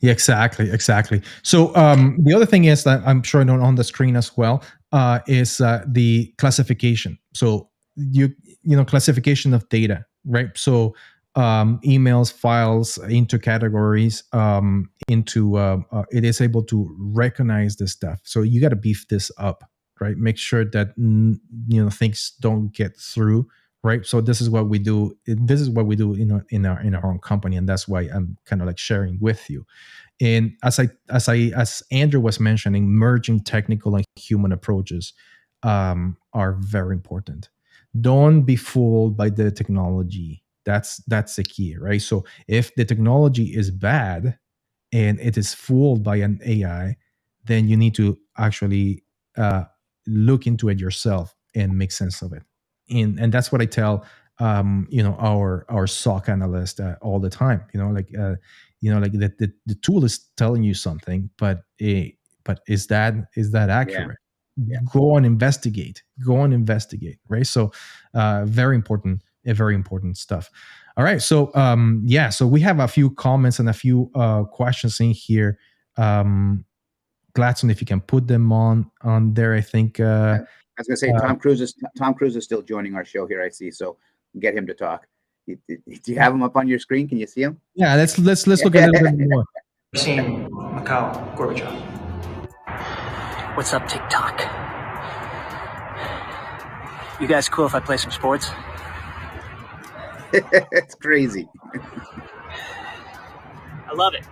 Yeah, exactly. So the other thing is that I'm showing on the screen as well is the classification. So you know, classification of data, right? So emails, files into categories, into it is able to recognize this stuff. So you got to beef this up, right? Make sure that you know, things don't get through. Right, so this is what we do. This is what we do in our own company, and that's why I'm kind of like sharing with you. And as Andrew was mentioning, merging technical and human approaches are very important. Don't be fooled by the technology. That's the key, right? So if the technology is bad and it is fooled by an AI, then you need to actually look into it yourself and make sense of it. And that's what I tell you know, our SOC analyst all the time. You know, like the tool is telling you something, but is that accurate? Yeah. Go and investigate. Right. So very important stuff. All right. So so we have a few comments and a few questions in here. Gladstone, if you can put them on there, I think. I was going to say Tom Cruise is still joining our show here, I see. So get him to talk. Do you have him up on your screen? Can you see him? Yeah, let's look a little bit more. Seen Macau, Gorbachev. What's up, TikTok? You guys cool if I play some sports? It's crazy. I love it.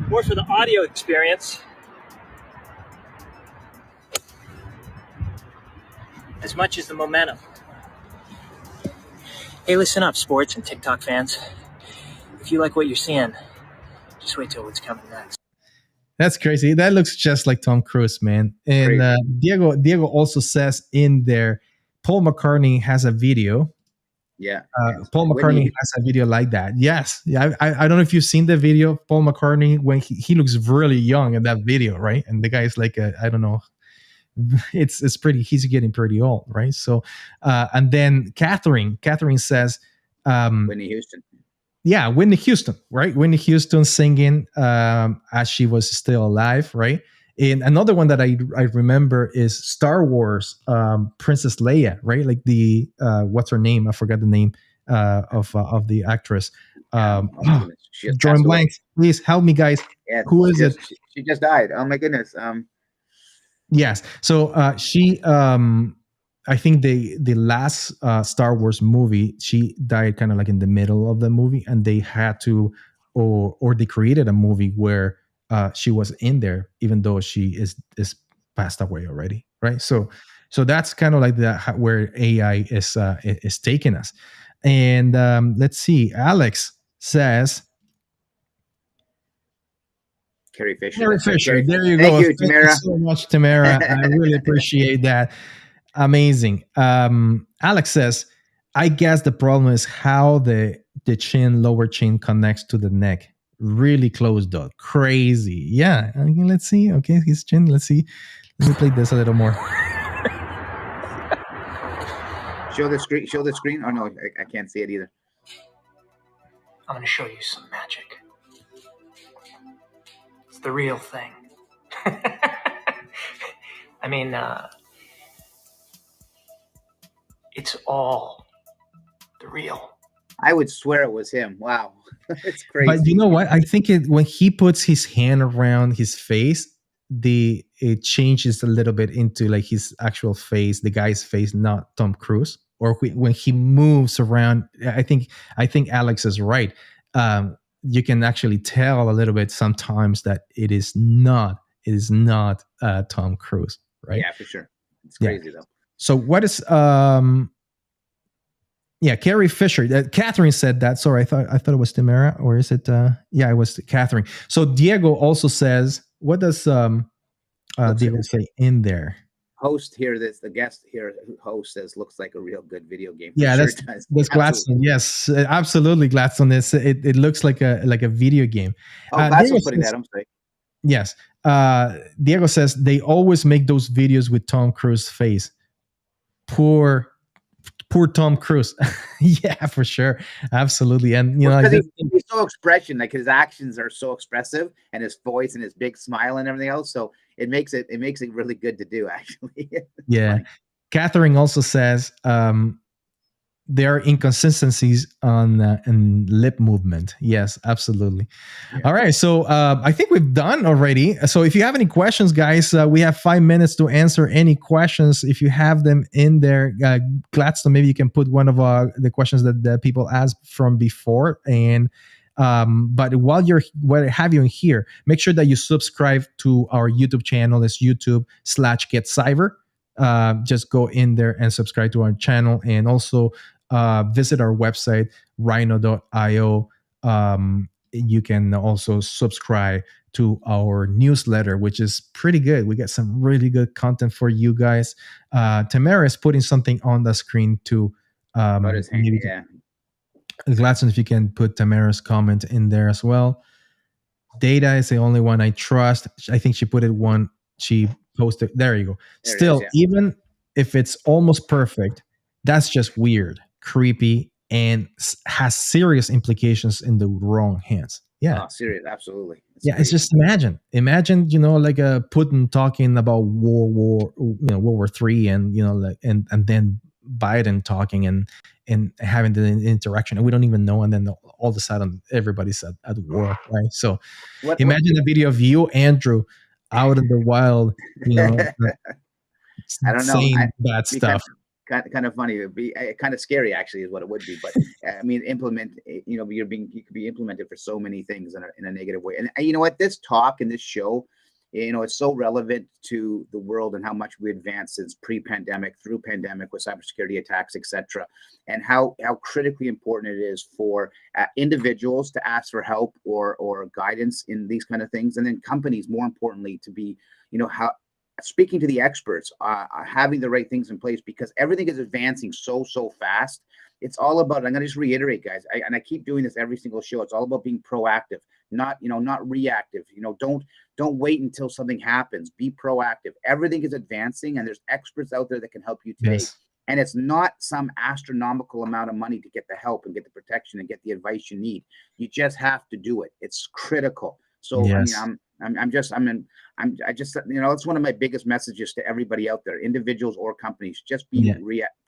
More for the audio experience. As much as the momentum. Hey, listen up, sports and TikTok fans. If you like what you're seeing, just wait till what's coming next. That's crazy. That looks just like Tom Cruise, man. And Diego also says in there, Paul McCartney has a video. Yeah. Paul McCartney has a video like that. Yes. Yeah. I don't know if you've seen the video of Paul McCartney when he looks really young in that video, right? And the guy is like, I don't know. It's pretty, he's getting pretty old, right? So and then Catherine says Whitney Houston. Yeah, Whitney Houston, right? Whitney Houston singing as she was still alive, right? And another one that I remember is Star Wars, Princess Leia, right? Like the what's her name? I forgot the name of the actress. Drawing blanks. Please help me, guys. Yeah, who is it? She just died. Oh my goodness. Yes. So she, I think the last Star Wars movie, she died kind of like in the middle of the movie, and they had to, or they created a movie where she was in there, even though she is passed away already, right? So that's kind of like where AI is taking us. And let's see, Alex says. Carrie Fisher. There you go. Thank you, Tamara. Thank you so much, Tamara. I really appreciate that. Amazing. Alex says, I guess the problem is how the lower chin connects to the neck. Really close though. Crazy. Yeah. Okay, let's see. Okay, his chin. Let's see. Let me play this a little more. Show the screen. Oh no, I can't see it either. I'm going to show you some magic. It's the real thing. I mean, it's all the real. I would swear it was him. Wow. It's crazy. But you know what? I think when he puts his hand around his face, it changes a little bit into like his actual face, the guy's face, not Tom Cruise. Or when he moves around, I think Alex is right. You can actually tell a little bit sometimes that it is not Tom Cruise, right? Yeah, for sure. It's crazy though. So what is Carrie Fisher. Catherine said that. Sorry, I thought it was Tamara, or is it? It was Catherine. So Diego also says, what does Diego say in there? Host here, the guest here, host says, looks like a real good video game. Yeah, that's Gladstone. Yes, absolutely, Gladstone. It looks like a video game. Oh, Gladstone's putting that. I'm sorry. Yes, Diego says they always make those videos with Tom Cruise's face. Poor poor Tom Cruise. Yeah, for sure, absolutely. And you know, Because like he's so expression, like his actions are so expressive, and his voice and his big smile and everything else. So it makes it really good to do. Actually, yeah. funny. Catherine also says there are inconsistencies on in lip movement. Yes, absolutely. Yeah. All right, so I think we've done already. So if you have any questions, guys, we have 5 minutes to answer any questions. If you have them in there, Gladstone, maybe you can put one of the questions that people asked from before. And but while have you in here, make sure that you subscribe to our YouTube channel. It's YouTube/GetCyber. Just go in there and subscribe to our channel, and also visit our website rhino.io. You can also subscribe to our newsletter, which is pretty good. We get some really good content for you guys. Tamara is putting something on the screen too. Yeah. Gladstone, if you can put Tamara's comment in there as well. Data is the only one I trust. I think she put it one. She posted. There you go. There Still, it is, yeah. even if it's almost perfect, that's just weird, creepy, and has serious implications in the wrong hands. Yeah. Oh, serious, absolutely. It's just imagine, you know, like a Putin talking about World War III, and you know, like and then Biden talking and having the interaction, and we don't even know, and then all of a sudden everybody's at war, right? So imagine a video of you, Andrew, out in the wild, you know, I don't know, saying bad stuff. Kind of funny. It would be kind of scary, actually, is what it would be. But I mean, you could be implemented for so many things in a negative way. And you know what? This talk and this show, you know, it's so relevant to the world and how much we advanced since pre-pandemic, through pandemic, with cybersecurity attacks, etc., and how critically important it is for individuals to ask for help or guidance in these kind of things, and then companies, more importantly, to be, you know, speaking to the experts, having the right things in place, because everything is advancing so fast. It's all about, I'm going to just reiterate, guys, and I keep doing this every single show. It's all about being proactive, not reactive. You know, don't wait until something happens. Be proactive. Everything is advancing, and there's experts out there that can help you today. Yes. And it's not some astronomical amount of money to get the help and get the protection and get the advice you need. You just have to do it. It's critical. So yes. I mean, I just, you know, it's one of my biggest messages to everybody out there, individuals or companies. Just be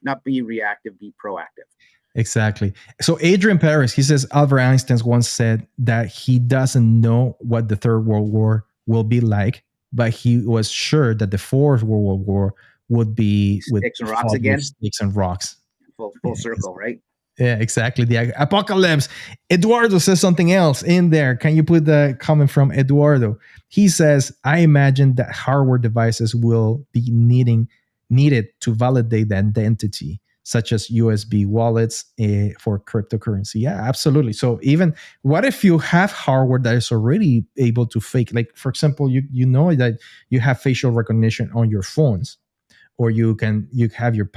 not be reactive, be proactive. Exactly. So Adrian Paris, he says Albert Einstein once said that he doesn't know what the Third World War will be like, but he was sure that the Fourth World War would be with sticks and rocks again. Sticks and rocks. Full circle, right? Yeah, exactly. The apocalypse. Eduardo says something else in there. Can you put the comment from Eduardo? He says, I imagine that hardware devices will be needed to validate the identity, such as USB wallets for cryptocurrency. Yeah, absolutely. So even what if you have hardware that is already able to fake, like for example, you know that you have facial recognition on your phones, or you have your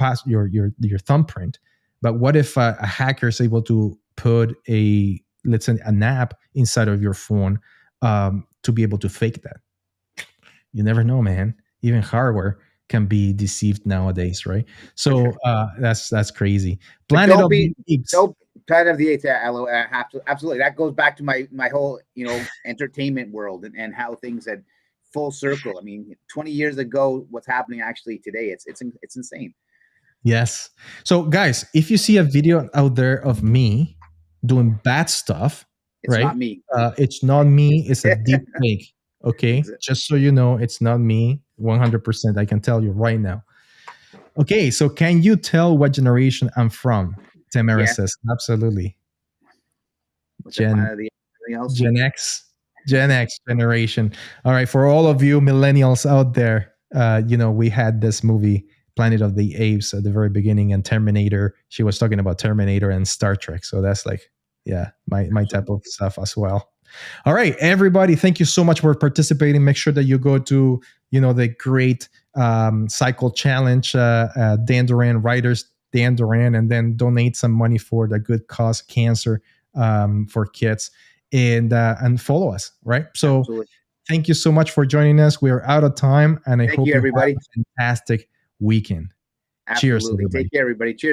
thumbprint. But what if a hacker is able to put let's say an app inside of your phone to be able to fake that? You never know, man. Even hardware can be deceived nowadays, right? So that's crazy. Planet of the Apes. Planet of the Apes. I have to, absolutely. That goes back to my whole, you know, entertainment world and how things had full circle. I mean, 20 years ago, what's happening actually today? It's insane. Yes. So guys, if you see a video out there of me doing bad stuff, it's right? Not me. It's not me. It's a deep fake. Okay. Exactly. Just so you know, it's not me. 100%. I can tell you right now. Okay. So can you tell what generation I'm from? Tamara says, absolutely. Gen X generation. All right. For all of you millennials out there, you know, we had this movie, Planet of the Apes, at the very beginning, and Terminator. She was talking about Terminator and Star Trek. So that's like, my type of stuff as well. All right, everybody, thank you so much for participating. Make sure that you go to, you know, the great cycle challenge, Dan Duran, writers Dan Duran, and then donate some money for the good cause, cancer for kids, and follow us, right? So absolutely. Thank you so much for joining us. We are out of time, and I hope you everybody have a fantastic weekend. Absolutely. Cheers, everybody. Take care, everybody. Cheers.